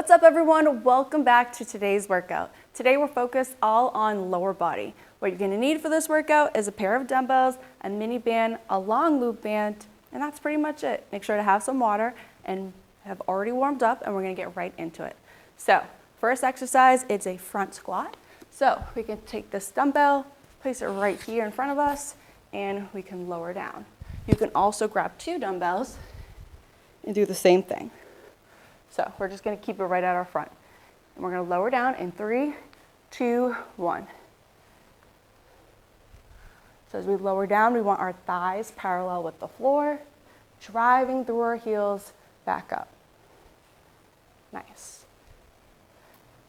What's up everyone? Welcome back to today's workout. Today we're focused all on lower body. What you're gonna need for this workout is a pair of dumbbells, a mini band, a long loop band, and that's pretty much it. Make sure to have some water and have already warmed up, and we're gonna get right into it. So first exercise, it's a front squat. So we can take this dumbbell, place it right here in front of us, and we can lower down. You can also grab two dumbbells and do the same thing. So we're just gonna keep it right at our front. And we're gonna lower down in 3, 2, 1. So as we lower down, we want our thighs parallel with the floor, driving through our heels back up. Nice.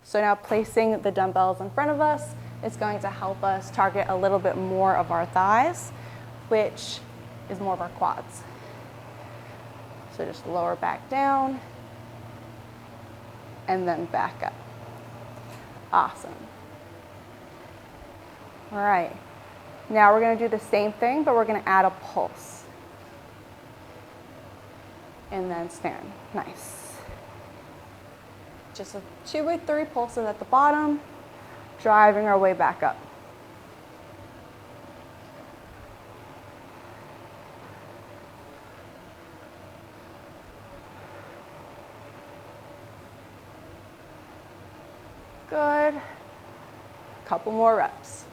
So now placing the dumbbells in front of us is going to help us target a little bit more of our thighs, which is more of our quads. So just lower back down and then back up. Awesome. All right, now we're gonna do the same thing, but we're gonna add a pulse. And then stand, nice. Just 2 or 3 pulses at the bottom, driving our way back up. Good. Couple more reps.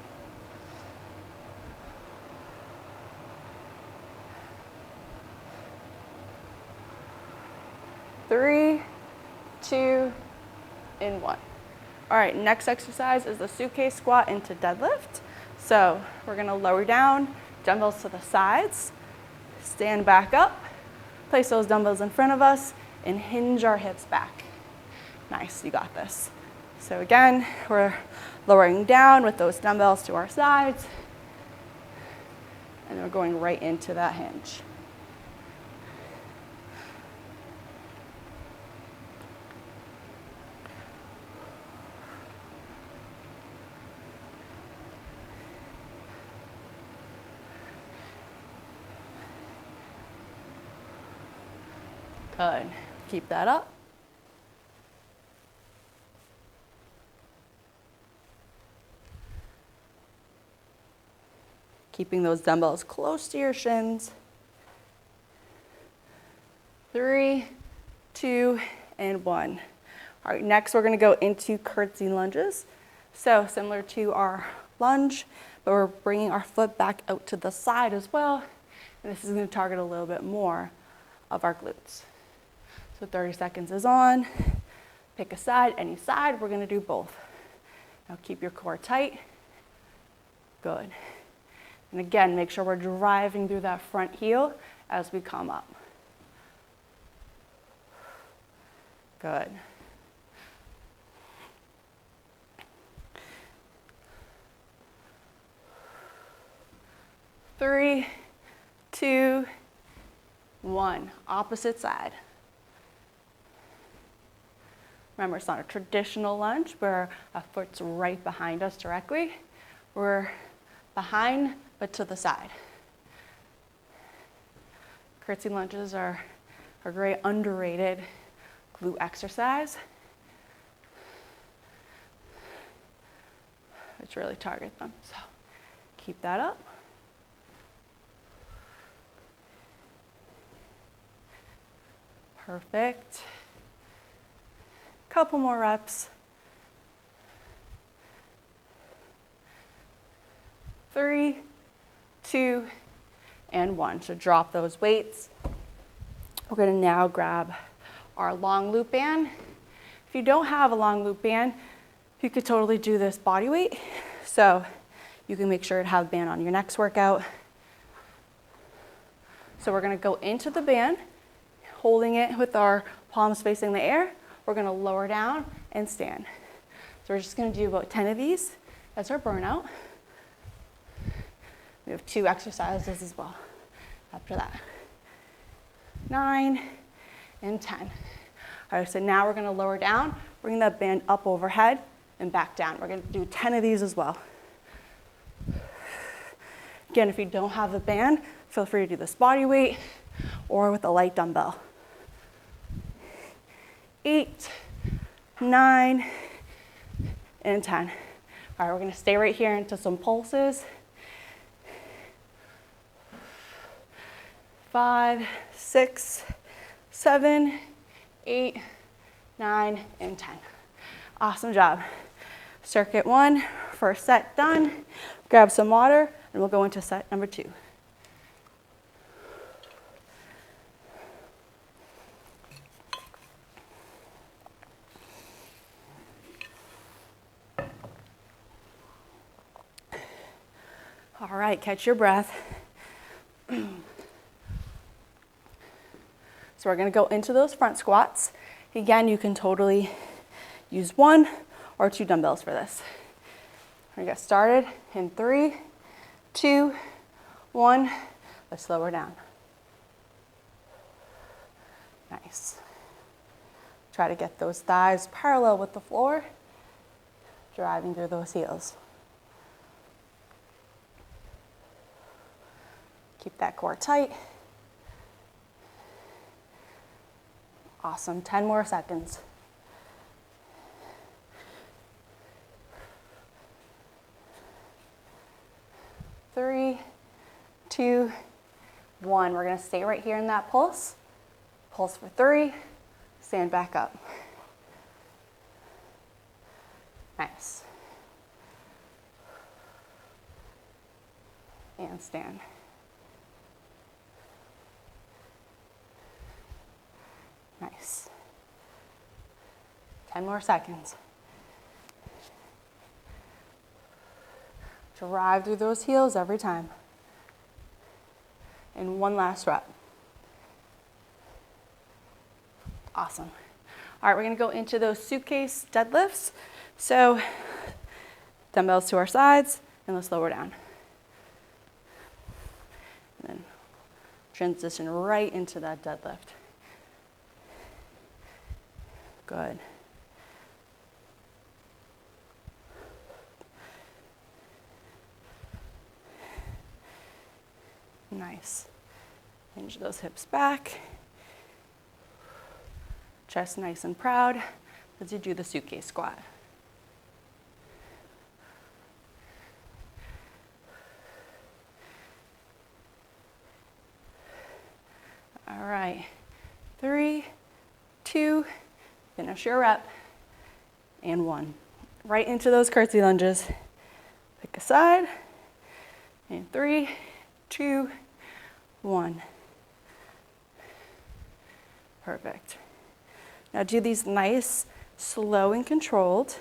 Three, 2, and 1. All right, next exercise is the suitcase squat into deadlift. So we're gonna lower down, dumbbells to the sides, stand back up, place those dumbbells in front of us, and hinge our hips back. Nice, you got this. So again, we're lowering down with those dumbbells to our sides, and we're going right into that hinge. Good, keep that up. Keeping those dumbbells close to your shins. 3, 2, and 1. All right, next we're gonna go into curtsy lunges. So similar to our lunge, but we're bringing our foot back out to the side as well. And this is gonna target a little bit more of our glutes. So 30 seconds is on. Pick a side, any side, we're gonna do both. Now keep your core tight. Good. And again, make sure we're driving through that front heel as we come up. Good. Three, 2, 1. Opposite side. Remember, it's not a traditional lunge where a foot's right behind us directly. We're behind, but to the side. Curtsy lunges are a great underrated glute exercise, which really target them. So keep that up. Perfect. Couple more reps. 3, 2, and 1. So drop those weights. We're gonna now grab our long loop band. If you don't have a long loop band, you could totally do this body weight. So you can make sure to have a band on your next workout. So we're gonna go into the band, holding it with our palms facing the air. We're gonna lower down and stand. So we're just gonna do about 10 of these. That's our burnout. We have 2 exercises as well after that. 9 and 10. All right, so now we're gonna lower down, bring that band up overhead and back down. We're gonna do 10 of these as well. Again, if you don't have the band, feel free to do this body weight or with a light dumbbell. 8, 9, and 10. All right, we're gonna stay right here into some pulses. 5, 6, 7, 8, 9, and 10. Awesome job. Circuit 1, first set done. Grab some water and we'll go into set number 2. All right, catch your breath. So we're gonna go into those front squats. Again, you can totally use 1 or 2 dumbbells for this. We're gonna get started in 3, 2, 1. Let's slow her down. Nice. Try to get those thighs parallel with the floor, driving through those heels. Keep that core tight. Awesome, 10 more seconds. 3, 2, 1. We're gonna stay right here in that pulse. Pulse for 3, stand back up. Nice. And stand. Nice. 10 more seconds. Drive through those heels every time. And one last rep. Awesome. All right, we're gonna go into those suitcase deadlifts. So dumbbells to our sides, and let's lower down. And then transition right into that deadlift. Good. Nice. Hinge those hips back. Chest nice and proud as you do the suitcase squat. All right. 3, 2, finish your rep, and 1. Right into those curtsy lunges. Pick a side, and 3, 2, 1. Perfect. Now do these nice, slow and controlled.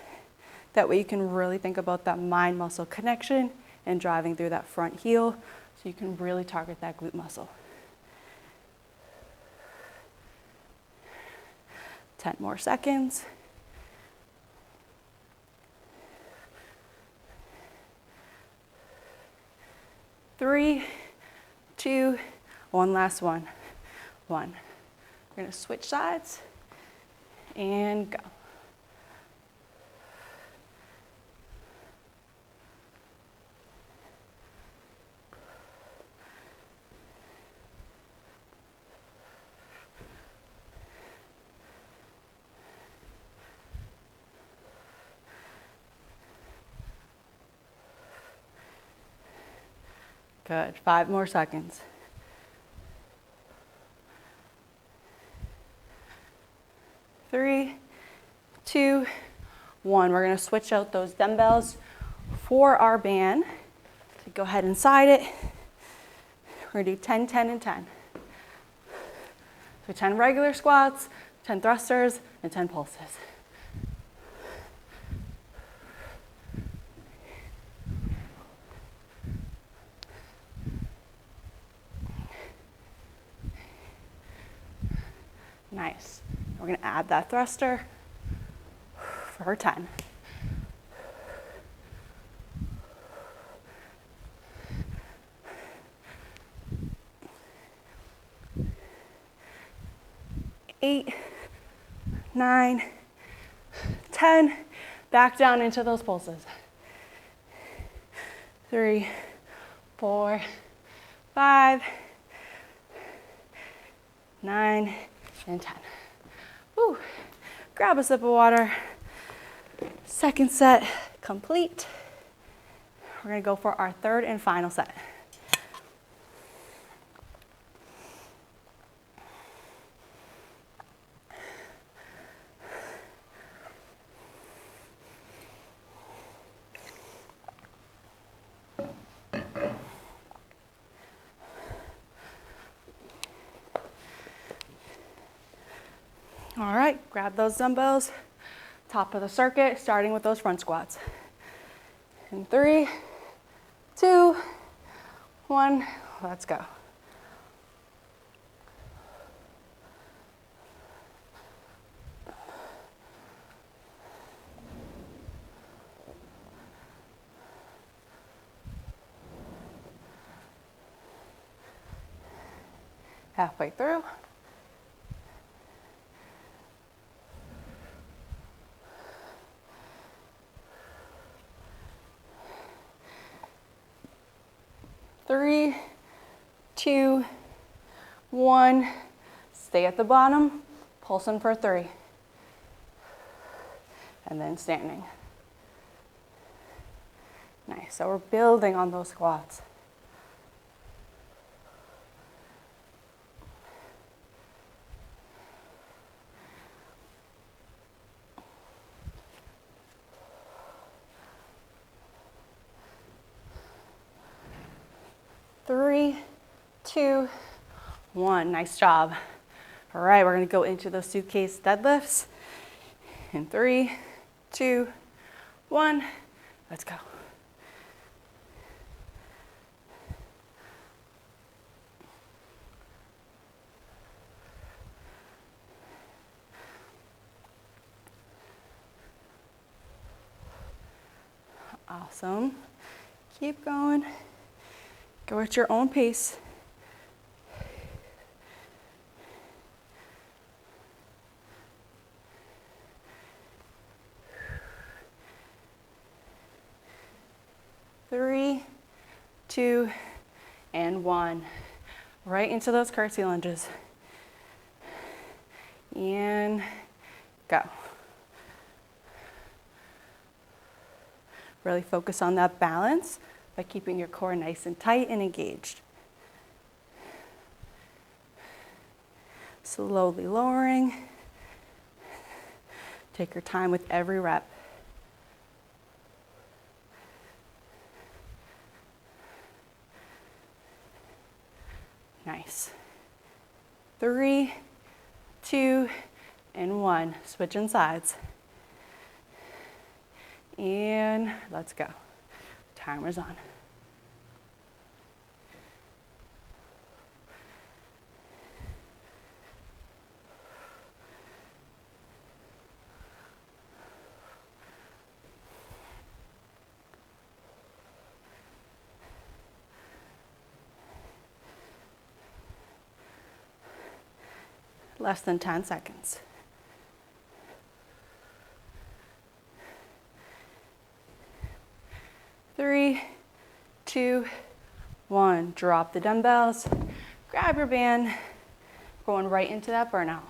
That way you can really think about that mind-muscle connection and driving through that front heel so you can really target that glute muscle. 10 more seconds. 3, 2, 1 last one. 1. We're gonna switch sides and go. Good, 5 more seconds. 3, 2, 1. We're gonna switch out those dumbbells for our band. So go ahead and side it. We're gonna do 10, 10, and 10. So 10 regular squats, 10 thrusters, and 10 pulses. Nice. We're gonna add that thruster for 10. Eight, 9, 10. Back down into those pulses. 3, 4, 5, 9, and 10. Woo. grab a sip of water. Second set complete. We're gonna go for our third and final set. All right, grab those dumbbells, top of the circuit, starting with those front squats. In 3, 2, 1, let's go. Halfway through. Three, 2, 1. Stay at the bottom, pulsing for 3. And then standing. Nice, so we're building on those squats. Three, 2, 1. Nice job. All right, we're gonna go into those suitcase deadlifts. In 3, 2, 1, let's go. Awesome. Keep going. Go at your own pace. Three, 2, and 1. Right into those curtsy lunges. And go. Really focus on that balance by keeping your core nice and tight and engaged. Slowly lowering. Take your time with every rep. Nice. 3, 2, and 1. Switching sides. And let's go. Timer's on. Less than 10 seconds. Three, 2, 1. Drop the dumbbells, grab your band, going right into that burnout.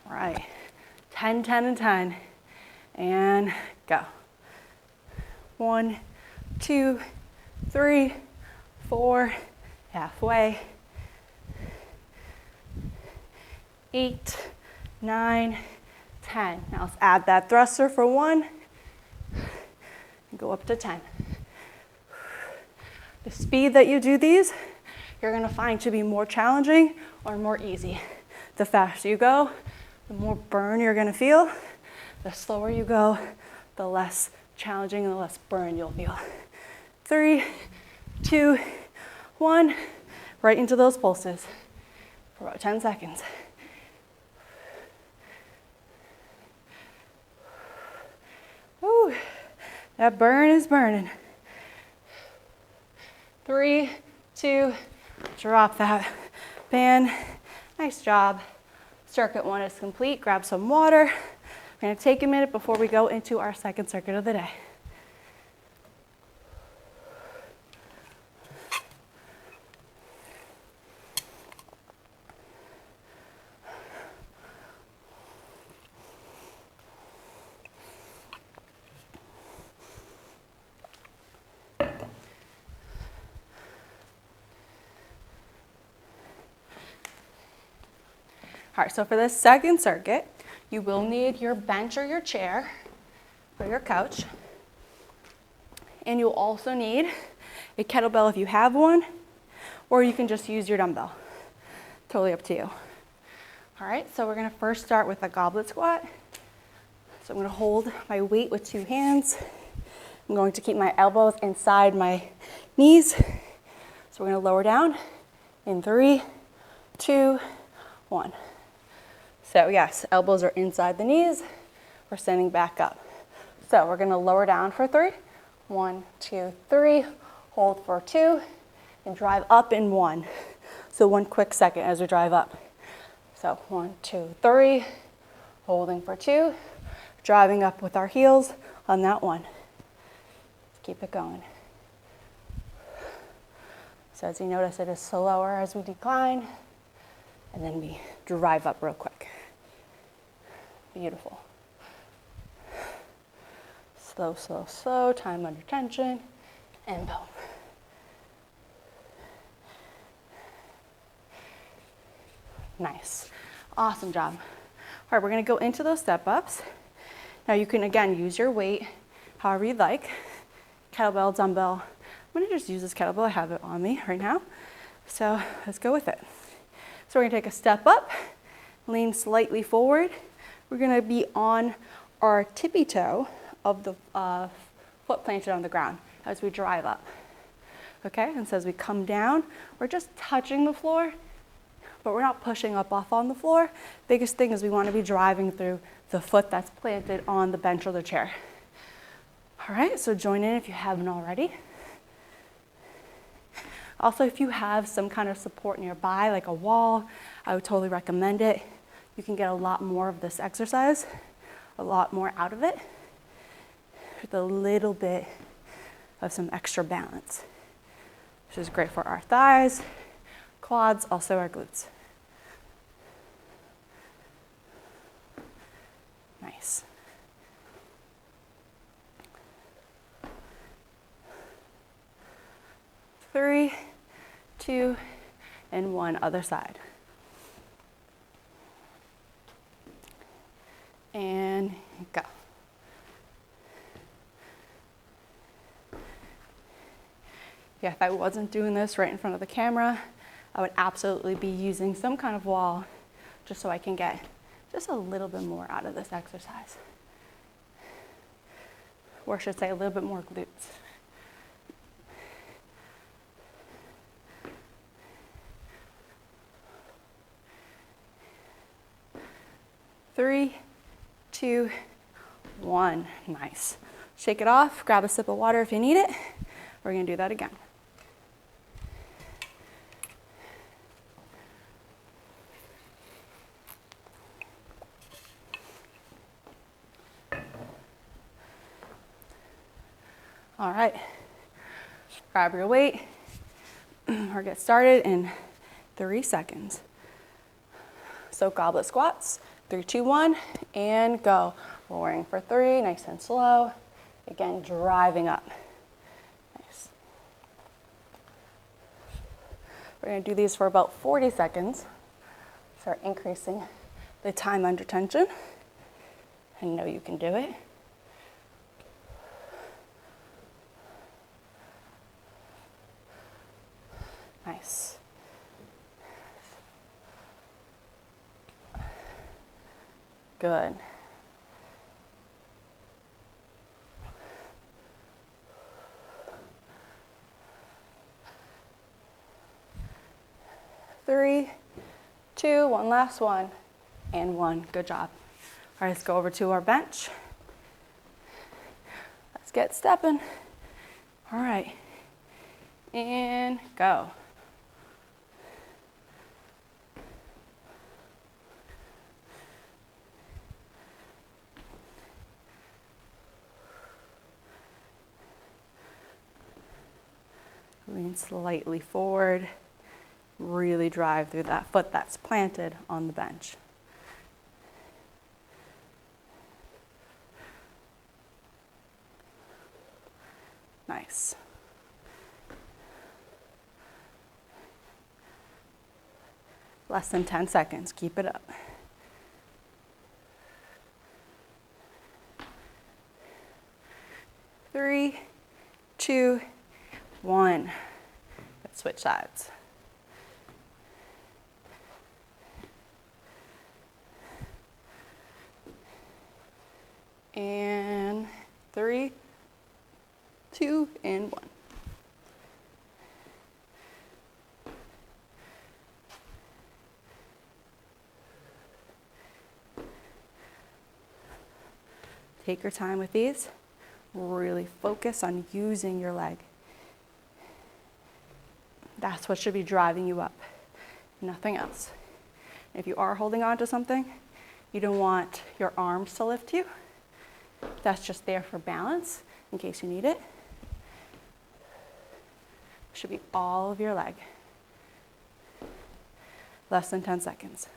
All right, 10, 10, and 10, and go. 1, 2, 3, 4, halfway. 8, 9, 10. Now let's add that thruster for 1 and go up to 10. The speed that you do these, you're gonna find to be more challenging or more easy. The faster you go, the more burn you're gonna feel. The slower you go, the less challenging and the less burn you'll feel. 3, 2, 1, right into those pulses for about 10 seconds. Woo, that burn is burning. 3, 2, drop that band. Nice job. Circuit 1 is complete. Grab some water. We're gonna take a minute before we go into our second circuit of the day. All right, so for this second circuit, you will need your bench or your chair or your couch. And you'll also need a kettlebell if you have one, or you can just use your dumbbell. Totally up to you. All right, so we're gonna first start with a goblet squat. So I'm gonna hold my weight with 2 hands. I'm going to keep my elbows inside my knees. So we're gonna lower down in 3, 2, 1. So yes, elbows are inside the knees. We're standing back up. So we're gonna lower down for 3. 1, 2, 3. Hold for 2, and drive up in 1. So 1 quick second as we drive up. So 1, 2, 3. Holding for 2. Driving up with our heels on that 1. Keep it going. So as you notice, it is slower as we decline, and then we drive up real quick. Beautiful. Slow, slow, slow, time under tension, and boom. Nice. Awesome job. All right, we're gonna go into those step ups. Now you can, again, use your weight however you'd like. Kettlebell, dumbbell. I'm gonna just use this kettlebell. I have it on me right now. So let's go with it. So we're gonna take a step up, lean slightly forward. We're gonna be on our tippy toe of the foot planted on the ground as we drive up. Okay, and so as we come down, we're just touching the floor, but we're not pushing up off on the floor. Biggest thing is we wanna be driving through the foot that's planted on the bench or the chair. All right, so join in if you haven't already. Also, if you have some kind of support nearby, like a wall, I would totally recommend it. You can get a lot more of this exercise, a lot more out of it, with a little bit of some extra balance, which is great for our thighs, quads, also our glutes. Nice. Three, 2, and 1, other side. And go. Yeah, if I wasn't doing this right in front of the camera, I would absolutely be using some kind of wall just so I can get just a little bit more out of this exercise. Or I should say a little bit more glutes. Three, 2, 1. Nice. Shake it off, grab a sip of water if you need it. We're gonna do that again. All right, grab your weight or get started in 3 seconds. So goblet squats, 3, 2, 1, and go. Lowering for 3, nice and slow. Again, driving up. Nice. We're gonna do these for about 40 seconds. Start increasing the time under tension. I know you can do it. Nice. Good. Three, 2, 1 last one, and 1. Good job. All right, let's go over to our bench. Let's get stepping. All right, and go. Lean slightly forward. Really drive through that foot that's planted on the bench. Nice. Less than 10 seconds, keep it up. 3, 2, 1. Let's switch sides. And 3, 2, and 1. Take your time with these. Really focus on using your leg. That's what should be driving you up, nothing else. If you are holding on to something, you don't want your arms to lift you. That's just there for balance in case you need it. Should be all of your leg. Less than 10 seconds.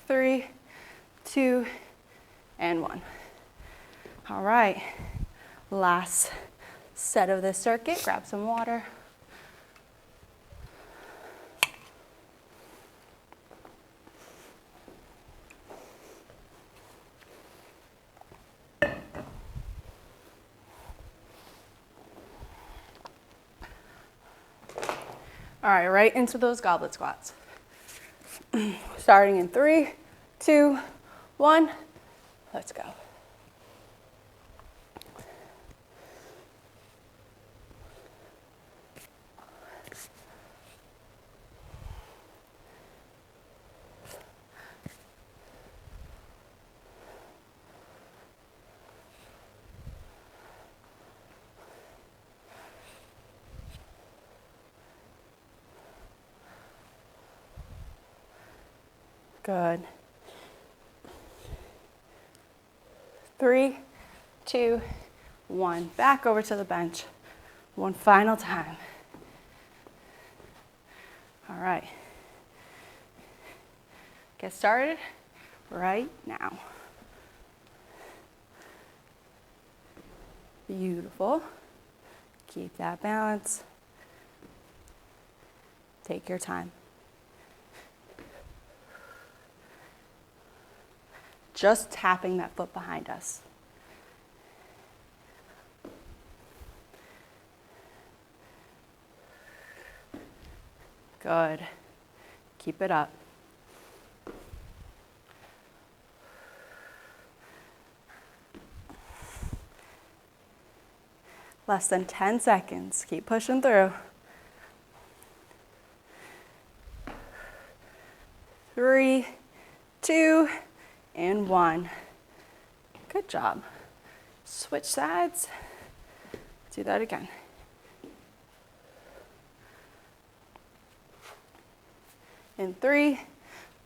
3, 2, and 1. All right, last set of this circuit. Grab some water. All right, right into those goblet squats. Starting in 3, 2, 1, let's go. Good. 3, 2, 1. Back over to the bench. One final time. All right. Get started right now. Beautiful. Keep that balance. Take your time. Just tapping that foot behind us. Good. Keep it up. Less than 10 seconds. Keep pushing through. 3, 2, and 1. Good job. Switch sides. Do that again. In 3,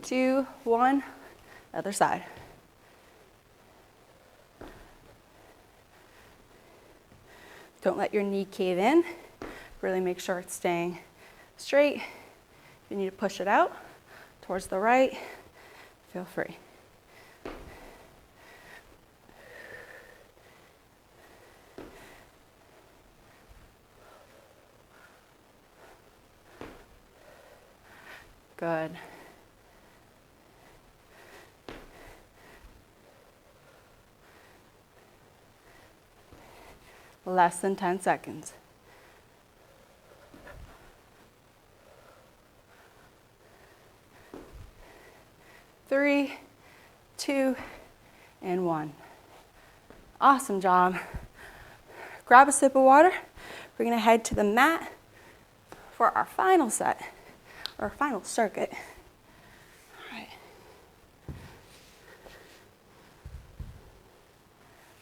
2, 1, other side. Don't let your knee cave in. Really make sure it's staying straight. If you need to push it out towards the right, feel free. Good. Less than 10 seconds. 3, 2, and 1. Awesome job. Grab a sip of water. We're going to head to the mat for our final set. Our final circuit. All right.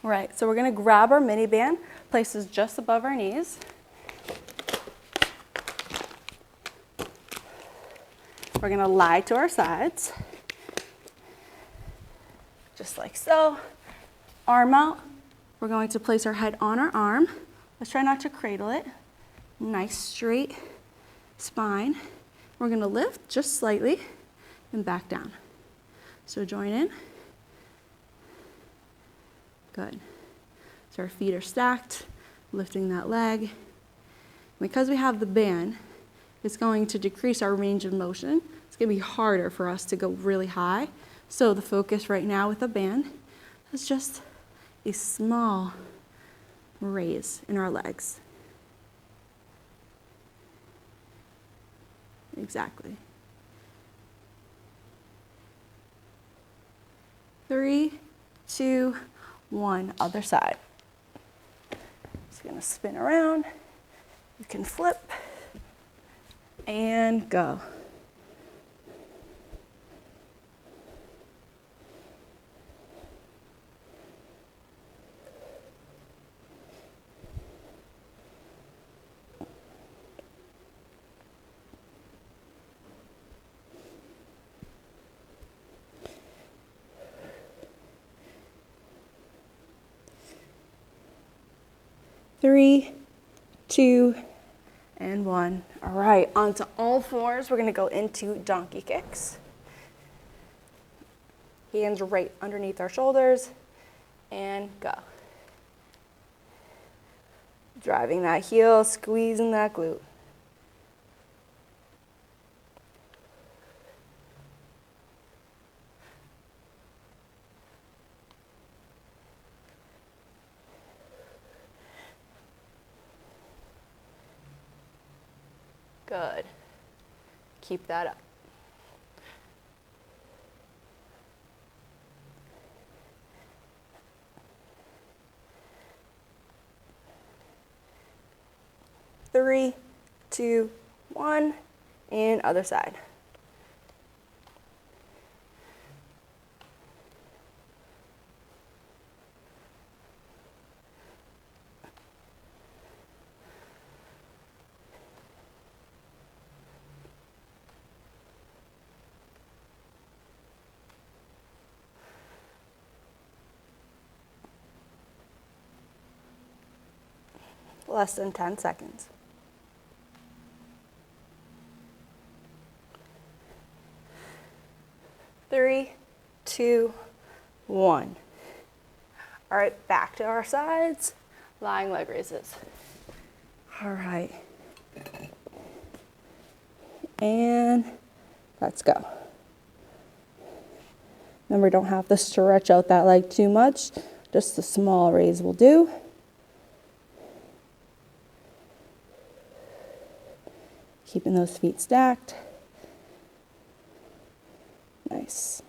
All right, so we're going to grab our mini band, places just above our knees. We're going to lie to our sides, just like so. Arm out. We're going to place our head on our arm. Let's try not to cradle it. Nice straight spine. We're going to lift just slightly and back down. So join in. Good. So our feet are stacked, lifting that leg. Because we have the band, it's going to decrease our range of motion. It's going to be harder for us to go really high. So the focus right now with the band is just a small raise in our legs. Exactly. 3, 2, 1, other side. Just gonna spin around. You can flip and go. Three, 2, and 1. All right, onto all fours. We're gonna go into donkey kicks. Hands right underneath our shoulders, and go. Driving that heel, squeezing that glute. Good. Keep that up. Three, 2, 1, and other side. Less than 10 seconds. 3, 2, 1. All right, back to our sides. Lying leg raises. All right. And let's go. Remember, don't have to stretch out that leg too much. Just a small raise will do. Keeping those feet stacked. Nice.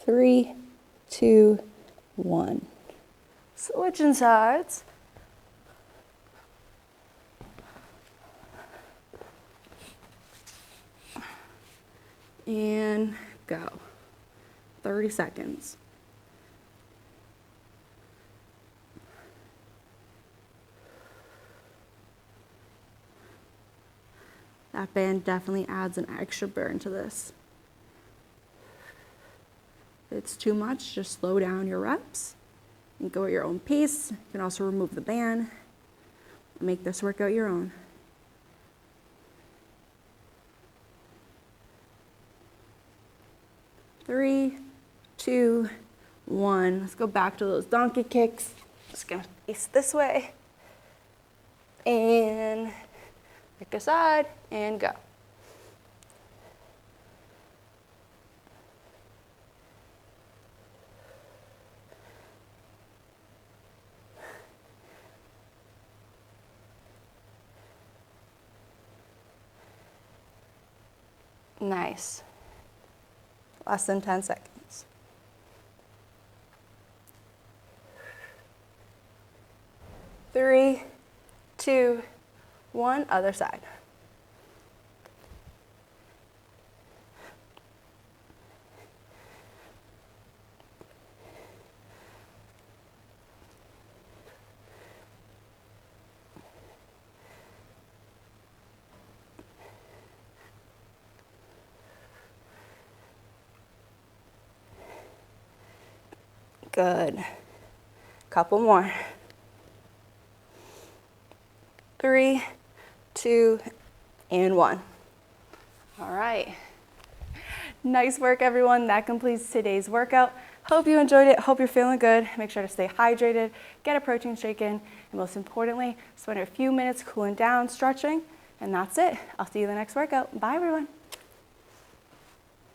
Three, 2, 1. Switching sides. And go. 30 seconds. That band definitely adds an extra burn to this. If it's too much, just slow down your reps and go at your own pace. You can also remove the band and make this workout your own. Three, 2, 1. Let's go back to those donkey kicks. Just gonna face this way. And pick a side and go. Nice. Less than 10 seconds. 3, 2, 1, other side. Good. Couple more. 3, 2, and 1. All right. Nice work, everyone. That completes today's workout. Hope you enjoyed it. Hope you're feeling good. Make sure to stay hydrated, get a protein shake in, and most importantly, spend a few minutes cooling down, stretching, and that's it. I'll see you in the next workout. Bye, everyone.